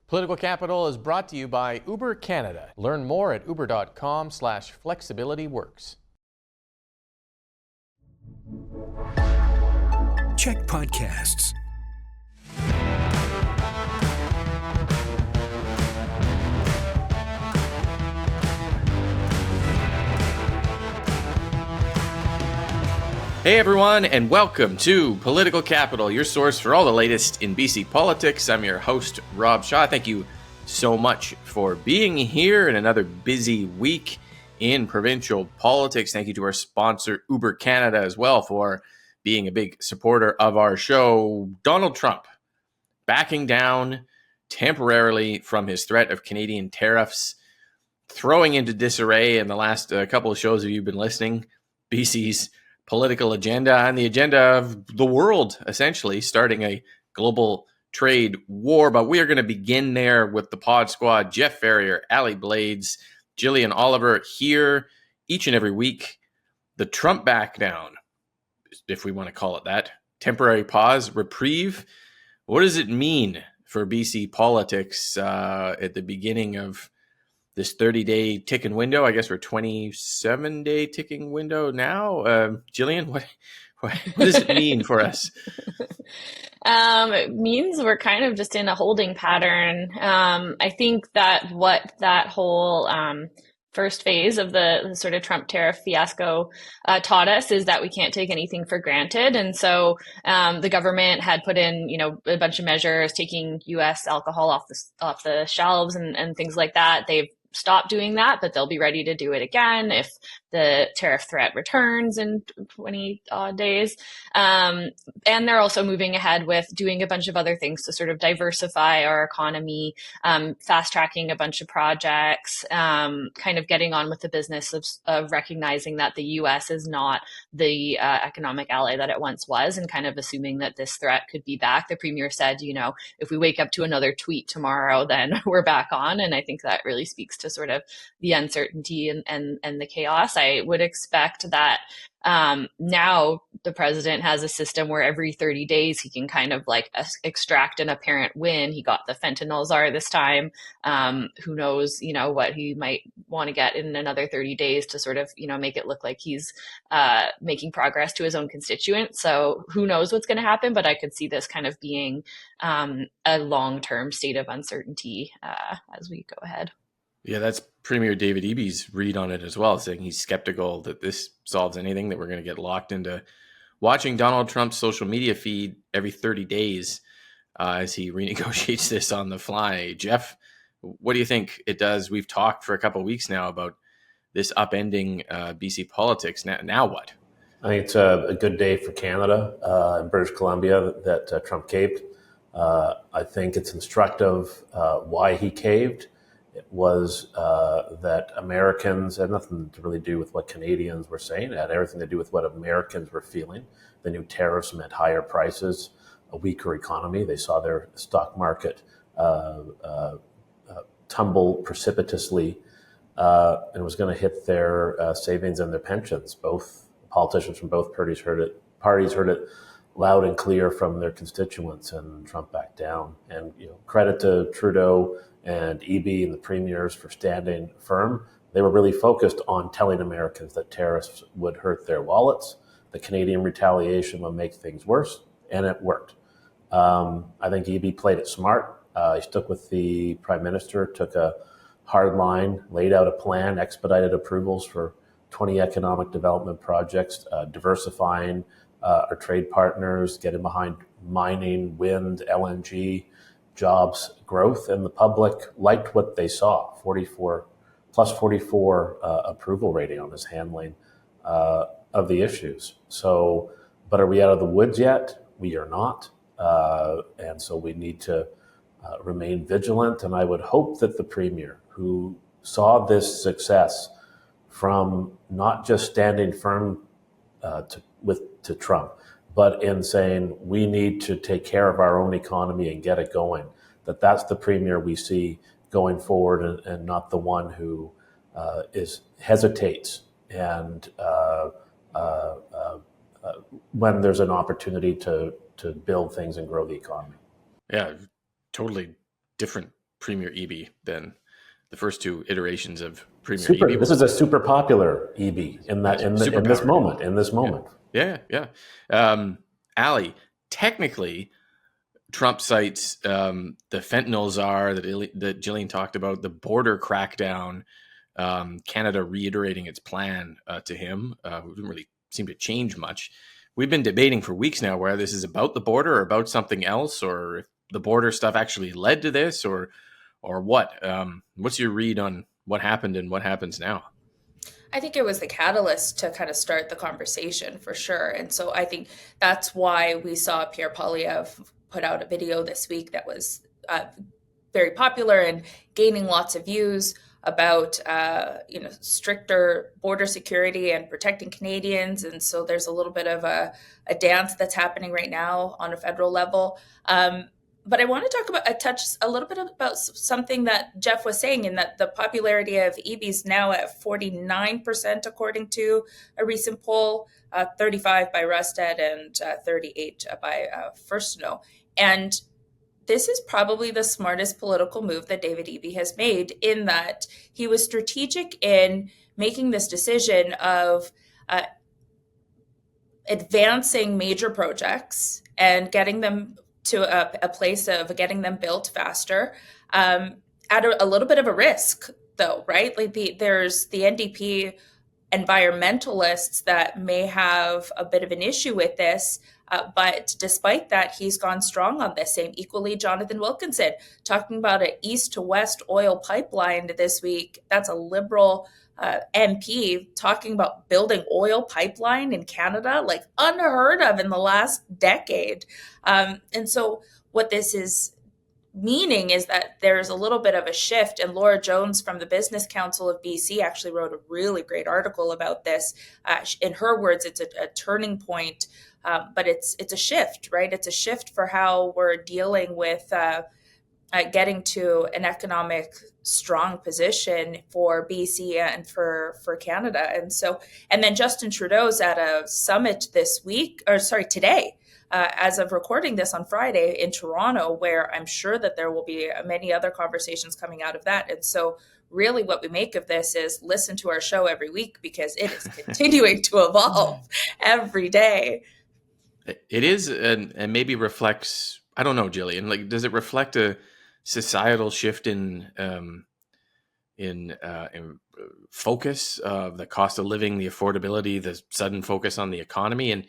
Political Capital is brought to you by Uber Canada. Learn more at uber.com/flexibilityworks. CHEK Podcasts. Hey everyone, and welcome to Political Capital, your source for all the latest in BC politics. I'm your host, Rob Shaw. Thank you so much for being here in another busy week in provincial politics. Thank you to our sponsor, Uber Canada, as well, for being a big supporter of our show. Donald Trump backing down temporarily from his threat of Canadian tariffs, throwing into disarray in the last couple of shows, if you've been listening, BC's political agenda and the agenda of the world, essentially, starting a global trade war. But we are going to begin there with the pod squad: Jeff Ferrier, Allie Blades, Jillian Oliver here each and every week. The Trump back down, if we want to call it that, temporary pause, reprieve. What does it mean for BC politics at the beginning of this 30-day ticking window? I guess we're 27-day ticking window now. Jillian, what does it mean for us? It means we're kind of just in a holding pattern. I think that what that whole first phase of the sort of Trump tariff fiasco taught us is that we can't take anything for granted. And so the government had put in, a bunch of measures, taking U.S. alcohol off the shelves and things like that. They've stopped doing that, but they'll be ready to do it again if the tariff threat returns in 20 odd days. And they're also moving ahead with doing a bunch of other things to sort of diversify our economy, fast tracking a bunch of projects, kind of getting on with the business of recognizing that the US is not the economic ally that it once was, and kind of assuming that this threat could be back. The premier said, if we wake up to another tweet tomorrow, then we're back on. And I think that really speaks to sort of the uncertainty and the chaos. I would expect that now the president has a system where every 30 days he can kind of like extract an apparent win. He got the fentanyl czar this time. Who knows, what he might want to get in another 30 days to sort of, make it look like he's making progress to his own constituents. So who knows what's going to happen, but I could see this kind of being a long-term state of uncertainty as we go ahead. Yeah, that's Premier David Eby's read on it as well, saying he's skeptical that this solves anything, that we're going to get locked into watching Donald Trump's social media feed every 30 days as he renegotiates this on the fly. Jeff, what do you think it does? We've talked for a couple of weeks now about this upending BC politics. Now what? I think it's a good day for Canada and British Columbia that Trump caved. I think it's instructive why he caved. It was that Americans had nothing to really do with what Canadians were saying. It had everything to do with what Americans were feeling. The new tariffs meant higher prices, a weaker economy. They saw their stock market tumble precipitously, and it was going to hit their savings and their pensions. Both politicians from both parties heard it loud and clear from their constituents, and Trump backed down. And credit to Trudeau and Eby and the premiers for standing firm. They were really focused on telling Americans that tariffs would hurt their wallets. The Canadian retaliation would make things worse, and it worked. I think Eby played it smart. He stuck with the Prime Minister, took a hard line, laid out a plan, expedited approvals for 20 economic development projects, diversifying our trade partners, getting behind mining, wind, LNG, jobs growth, and the public liked what they saw. 44 approval rating on his handling of the issues. So, but are we out of the woods yet? We are not. And so we need to remain vigilant. And I would hope that the premier, who saw this success from not just standing firm to Trump, but in saying we need to take care of our own economy and get it going, that's the premier we see going forward, and not the one who hesitates and when there's an opportunity to build things and grow the economy. Yeah, totally different Premier Eby than the first two iterations of Premier Super. Eby. This is a super popular EB in this moment. In this moment. Yeah. Allie, technically, Trump cites the fentanyl czar that Jillian talked about, the border crackdown, Canada reiterating its plan to him, who didn't really seem to change much. We've been debating for weeks now whether this is about the border or about something else, or if the border stuff actually led to this, or what. What's your read on what happened and what happens now? I think it was the catalyst to kind of start the conversation for sure. And so I think that's why we saw Pierre Poilievre put out a video this week that was very popular and gaining lots of views about stricter border security and protecting Canadians. And so there's a little bit of a dance that's happening right now on a federal level. But I want to talk about a little bit about something that Jeff was saying, in that the popularity of EB is now at 49%, according to a recent poll, 35 by Rustad and 38 by First to Know. And this is probably the smartest political move that David Eby has made, in that he was strategic in making this decision of advancing major projects and getting them to a place of getting them built faster, at a little bit of a risk, though, right? Like there's the NDP environmentalists that may have a bit of an issue with this, but despite that, he's gone strong on this. Same equally, Jonathan Wilkinson talking about an east to west oil pipeline this week. That's a Liberal MP talking about building oil pipeline in Canada, like unheard of in the last decade. And so what this is meaning is that there's a little bit of a shift. And Laura Jones from the Business Council of BC actually wrote a really great article about this. In her words, it's a turning point, but it's a shift, right? It's a shift for how we're dealing with getting to an economic strong position for BC and for Canada. And then Justin Trudeau's at a summit today, as of recording this on Friday in Toronto, where I'm sure that there will be many other conversations coming out of that. And so really what we make of this is listen to our show every week, because it is continuing to evolve every day. It is, and maybe reflects, I don't know, Jillian, like, does it reflect a societal shift in focus of the cost of living, the affordability, the sudden focus on the economy? And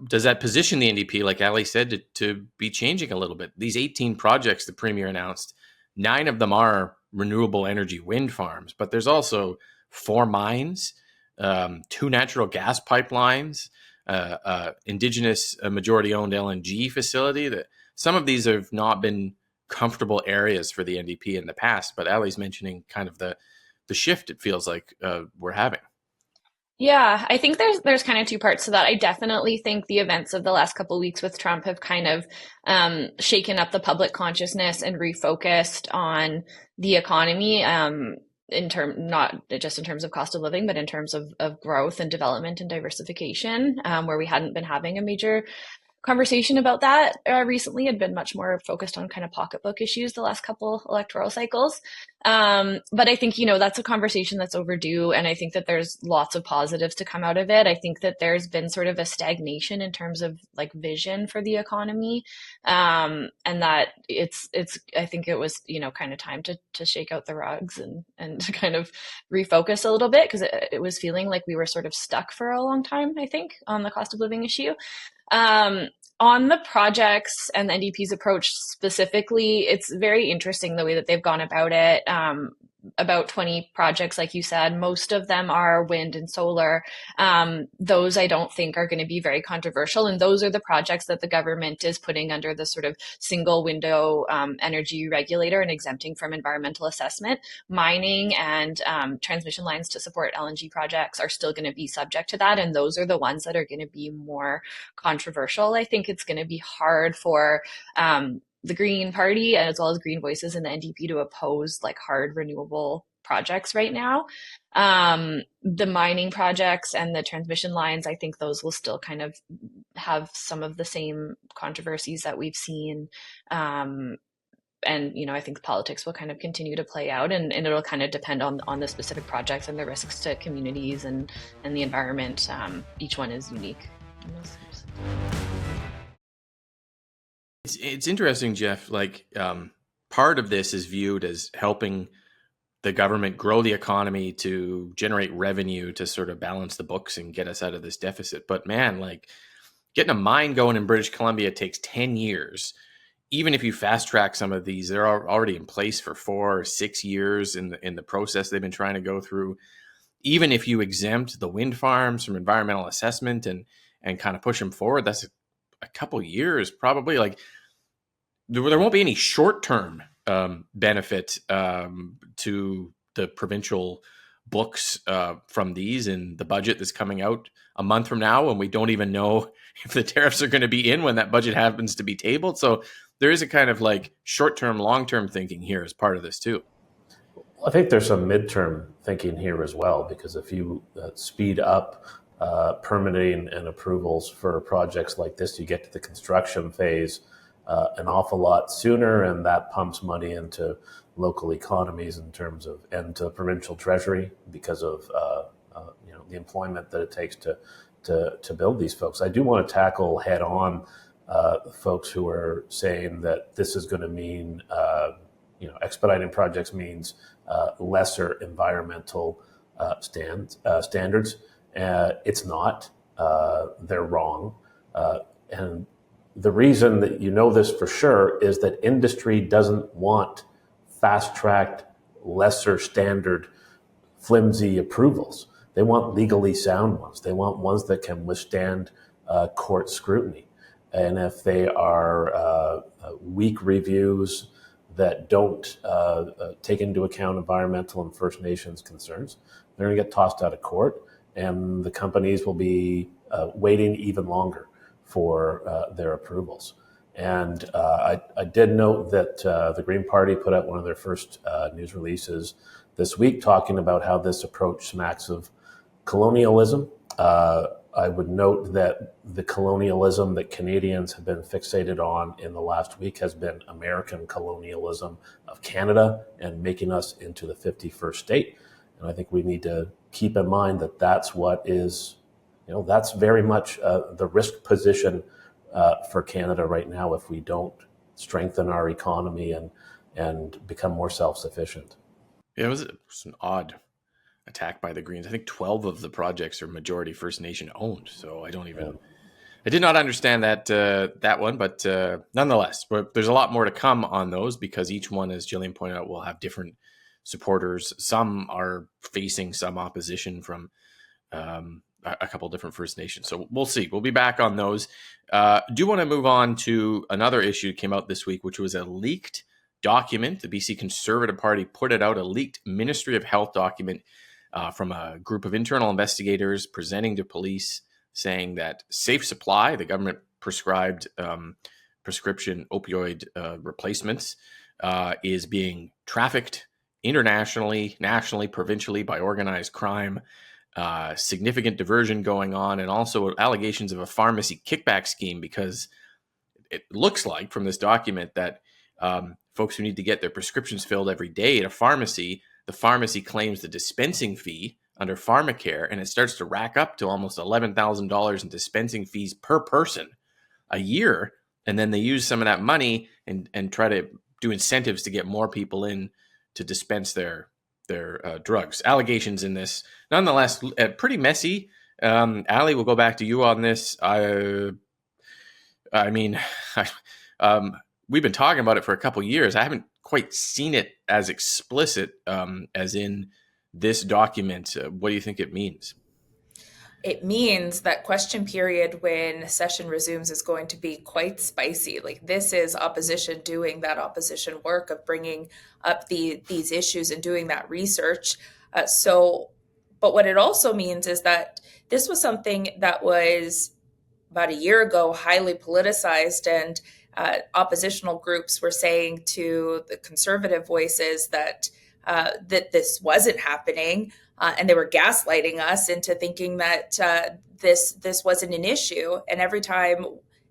does that position the NDP, like Allie said, to be changing a little bit? These 18 projects the Premier announced, 9 of them are renewable energy wind farms, but there's also 4 mines, 2 natural gas pipelines, Indigenous majority-owned LNG facility. That some of these have not been comfortable areas for the NDP in the past, but Allie's mentioning kind of the shift it feels like we're having. Yeah, I think there's kind of 2 parts to that. I definitely think the events of the last couple of weeks with Trump have kind of shaken up the public consciousness and refocused on the economy, not just in terms of cost of living, but in terms of growth and development and diversification, where we hadn't been having a major conversation about that recently. Had been much more focused on kind of pocketbook issues the last couple electoral cycles. But I think, that's a conversation that's overdue. And I think that there's lots of positives to come out of it. I think that there's been sort of a stagnation in terms of like vision for the economy. And that I think it was, kind of time to shake out the rugs and to kind of refocus a little bit, because it was feeling like we were sort of stuck for a long time, I think, on the cost of living issue. On the projects and the NDP's approach specifically, it's very interesting the way that they've gone about it. About 20 projects, like you said, most of them are wind and solar. Those I don't think are going to be very controversial. And those are the projects that the government is putting under the sort of single window energy regulator and exempting from environmental assessment. Mining and transmission lines to support LNG projects are still going to be subject to that. And those are the ones that are going to be more controversial. I think it's going to be hard for the Green Party, as well as Green Voices and the NDP, to oppose like hard renewable projects right now. The mining projects and the transmission lines, I think those will still kind of have some of the same controversies that we've seen And, I think politics will kind of continue to play out, and it'll kind of depend on the specific projects and the risks to communities and the environment. Each one is unique. It's interesting, Jeff, part of this is viewed as helping the government grow the economy to generate revenue to sort of balance the books and get us out of this deficit. But man, getting a mine going in British Columbia takes 10 years. Even if you fast track some of these, they're already in place for 4 or 6 years in the process they've been trying to go through. Even if you exempt the wind farms from environmental assessment and kind of push them forward, that's a couple years probably. There won't be any short-term benefit to the provincial books from these in the budget that's coming out a month from now, when we don't even know if the tariffs are going to be in when that budget happens to be tabled. So there is a kind of short-term, long-term thinking here as part of this too. I think there's some midterm thinking here as well, because if you speed up permitting and approvals for projects like this, you get to the construction phase an awful lot sooner, and that pumps money into local economies in terms of, and to the provincial treasury because of the employment that it takes to build these folks. I do want to tackle head on folks who are saying that this is going to mean expediting projects means lesser environmental standards. It's not. They're wrong. And the reason that you know this for sure is that industry doesn't want fast-tracked, lesser standard, flimsy approvals. They want legally sound ones. They want ones that can withstand court scrutiny. And if they are weak reviews that don't take into account environmental and First Nations concerns, they're going to get tossed out of court, and the companies will be waiting even longer for their approvals. And I did note that the Green Party put out one of their first news releases this week talking about how this approach smacks of colonialism. I would note that the colonialism that Canadians have been fixated on in the last week has been American colonialism of Canada and making us into the 51st state. And I think we need to keep in mind that that's what is, that's very much the risk position for Canada right now if we don't strengthen our economy and become more self-sufficient. Yeah, it was an odd attack by the Greens. I think 12 of the projects are majority First Nation owned. So I did not understand that one, but nonetheless, but there's a lot more to come on those because each one, as Jillian pointed out, will have different supporters. Some are facing some opposition from a couple different First Nations. So we'll see. We'll be back on those. Do want to move on to another issue that came out this week, which was a leaked document. The BC Conservative Party put it out, a leaked Ministry of Health document from a group of internal investigators presenting to police saying that Safe Supply, the government prescribed prescription opioid replacements, is being trafficked internationally, nationally, provincially by organized crime. Significant diversion going on, and also allegations of a pharmacy kickback scheme, because it looks like from this document that folks who need to get their prescriptions filled every day at a pharmacy, the pharmacy claims the dispensing fee under pharmacare, and it starts to rack up to almost $11,000 in dispensing fees per person a year. And then they use some of that money and try to do incentives to get more people in to dispense their drugs. Allegations in this, nonetheless, pretty messy. Allie, we'll go back to you on this. We've been talking about it for a couple of years. I haven't quite seen it as explicit as in this document. What do you think it means? It means that question period when session resumes is going to be quite spicy. This is opposition doing that opposition work of bringing up these issues and doing that research. But what it also means is that this was something that was about a year ago highly politicized, and oppositional groups were saying to the conservative voices that this wasn't happening. And they were gaslighting us into thinking that this wasn't an issue. And every time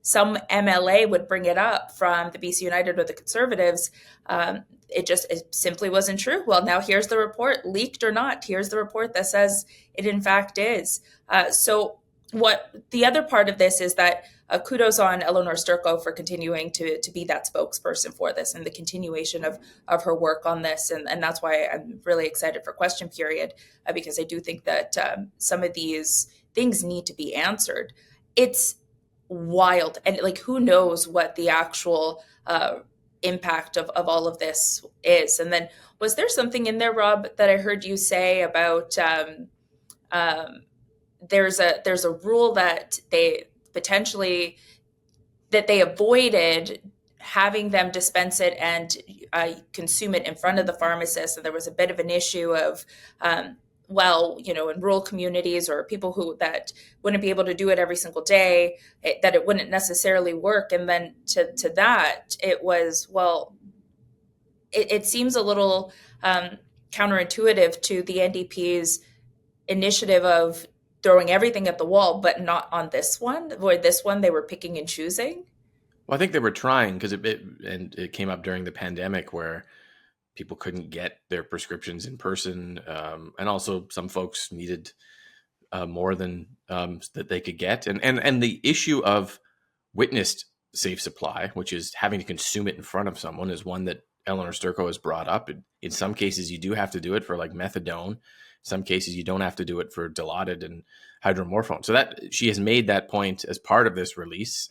some MLA would bring it up from the BC United or the Conservatives, it simply wasn't true. Well, now here's the report, leaked or not. Here's the report that says it in fact is. So what the other part of this is that kudos on Eleanor Sturko for continuing to be that spokesperson for this and the continuation of her work on this. And that's why I'm really excited for question period, because I do think that some of these things need to be answered. It's wild. And like, who knows what the actual impact of all of this is. And then was there something in there, Rob, that I heard you say about there's a rule that they potentially that they avoided having them dispense it and consume it in front of the pharmacist. And there was a bit of an issue of, in rural communities or people that wouldn't be able to do it every single day, that it wouldn't necessarily work. And then to that, it was, it seems a little counterintuitive to the NDP's initiative of throwing everything at the wall, but not on this one, where this one they were picking and choosing. Well, I think they were trying because it came up during the pandemic where people couldn't get their prescriptions in person. And also some folks needed more than that they could get. And the issue of witnessed safe supply, which is having to consume it in front of someone, is one that Eleanor Sturko has brought up. In some cases, you do have to do it for like methadone. Some cases you don't have to do it for Dilaudid and hydromorphone. So that she has made that point as part of this release.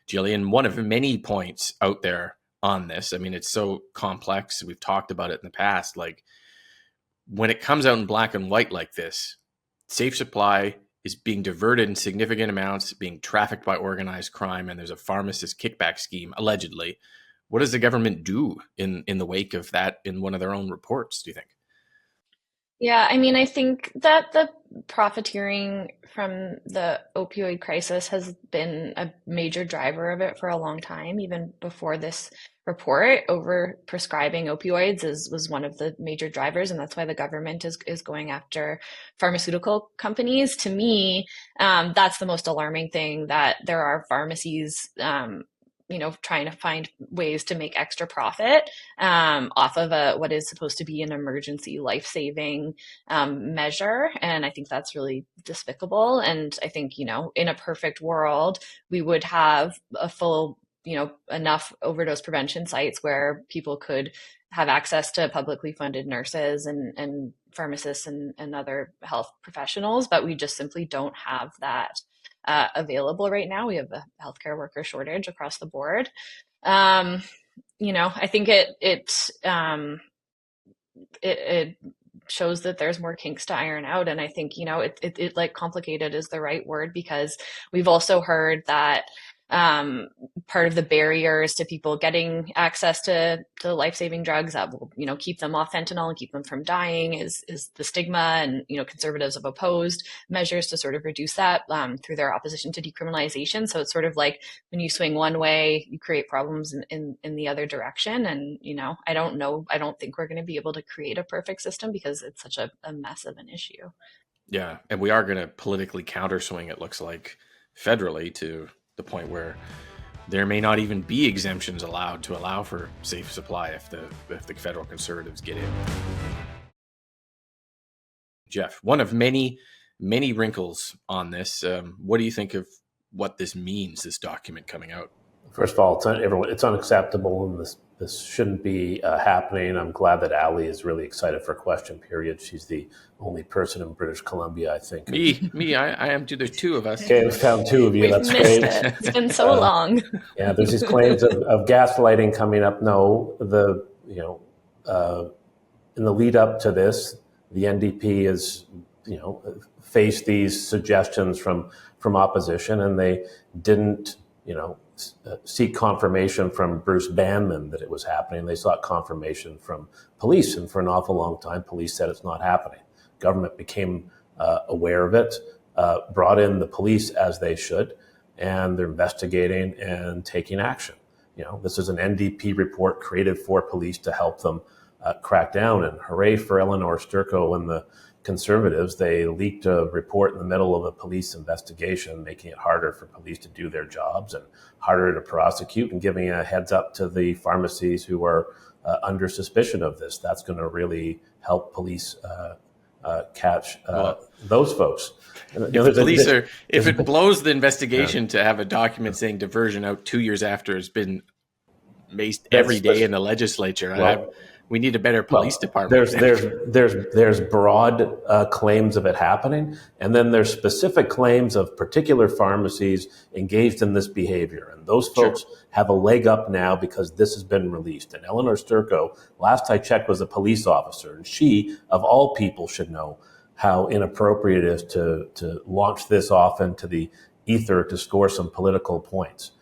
Jillian, one of many points out there on this. I mean, it's so complex. We've talked about it in the past. Like when it comes out in black and white like this, safe supply is being diverted in significant amounts, being trafficked by organized crime, and there's a pharmacist kickback scheme, allegedly. What does the government do in the wake of that in one of their own reports, do you think? Yeah, I mean, I think that the profiteering from the opioid crisis has been a major driver of it for a long time, even before this report. Over prescribing opioids was one of the major drivers, and that's why the government is going after pharmaceutical companies. To me, that's the most alarming thing, that there are pharmacies trying to find ways to make extra profit off of what is supposed to be an emergency life-saving measure. And I think that's really despicable. And I think, in a perfect world, we would have a full, enough overdose prevention sites where people could have access to publicly funded nurses and pharmacists and other health professionals, but we just simply don't have that available right now. We have a healthcare worker shortage across the board. I think it shows that there's more kinks to iron out. And I think, it like complicated is the right word, because we've also heard that part of the barriers to people getting access to life-saving drugs that will, keep them off fentanyl and keep them from dying is the stigma. And, conservatives have opposed measures to sort of reduce that through their opposition to decriminalization. So it's sort of like when you swing one way, you create problems in the other direction. And, I don't think we're going to be able to create a perfect system because it's such a mess of an issue. Yeah. And we are going to politically counterswing, it looks like, federally to the point where there may not even be exemptions allowed to allow for safe supply if the federal conservatives get in. Jeff, one of many wrinkles on this. What do you think of what this means, this document coming out? First of all, it's unacceptable, and this shouldn't be happening. I'm glad that Allie is really excited for question period. She's the only person in British Columbia, I think. Me, I am too. There's two of us. Okay, we found two of you. That's great. It's been so long. Yeah, there's these claims of gaslighting coming up. No, in the lead up to this, the NDP has faced these suggestions from opposition, and they didn't seek confirmation from Bruce Banman that it was happening. They sought confirmation from police, and for an awful long time, police said it's not happening. Government became aware of it, brought in the police as they should, and they're investigating and taking action. This is an NDP report created for police to help them crack down. And hooray for Eleanor Sturko and the Conservatives. They leaked a report in the middle of a police investigation, making it harder for police to do their jobs and harder to prosecute, and giving a heads up to the pharmacies who are under suspicion of this. That's going to really help police catch those folks. If it blows the investigation to have a document saying diversion out 2 years after it's been maced every day in the legislature, we need a better police department. There's broad claims of it happening, and then there's specific claims of particular pharmacies engaged in this behavior. And those folks have a leg up now because this has been released. And Eleanor Sturko, last I checked, was a police officer, and she, of all people, should know how inappropriate it is to launch this off into the ether to score some political points.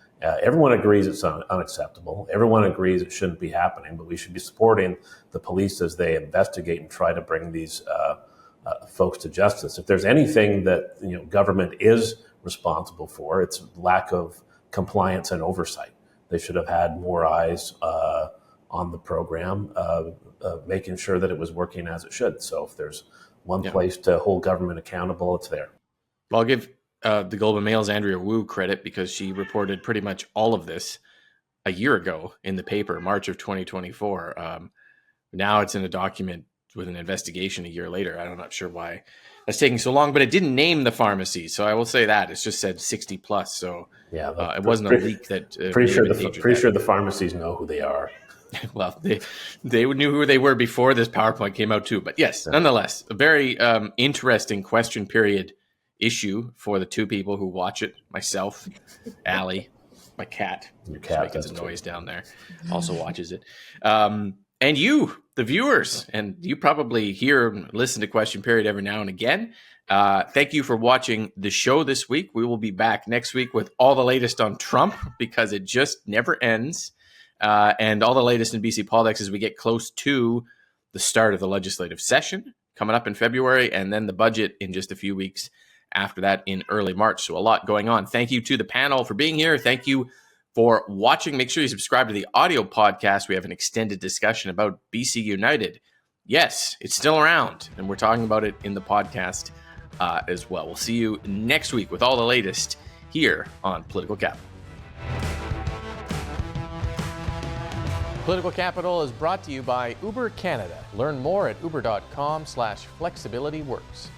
Everyone agrees it's unacceptable. Everyone agrees it shouldn't be happening, but we should be supporting the police as they investigate and try to bring these folks to justice. If there's anything that government is responsible for, it's lack of compliance and oversight. They should have had more eyes on the program, making sure that it was working as it should. So if there's one place to hold government accountable, it's there. Well, I'll give the Globe and Mail's Andrea Wu credit because she reported pretty much all of this a year ago in the paper, March of 2024. Now it's in a document with an investigation a year later. I'm not sure why that's taking so long, but it didn't name the pharmacy. So I will say that it's just said 60 plus. So it wasn't a leak that pretty sure the pharmacies know who they are. Well, they knew who they were before this PowerPoint came out too. But yes, nonetheless, a very interesting question period issue for the two people who watch it. Myself, Allie, my cat. Your cat making some noise down there. Also watches it. And you, the viewers, and you probably hear and listen to Question Period every now and again. Thank you for watching the show this week. We will be back next week with all the latest on Trump because it just never ends. And all the latest in BC politics as we get close to the start of the legislative session coming up in February, and then the budget in just a few weeks after that in early March. So a lot going on. Thank you to the panel for being here. Thank you for watching. Make sure you subscribe to the audio podcast. We have an extended discussion about BC United. Yes, it's still around, and we're talking about it in the podcast as well. We'll see you next week with all the latest here on Political Capital. Political Capital is brought to you by Uber Canada. Learn more at uber.com/flexibilityworks.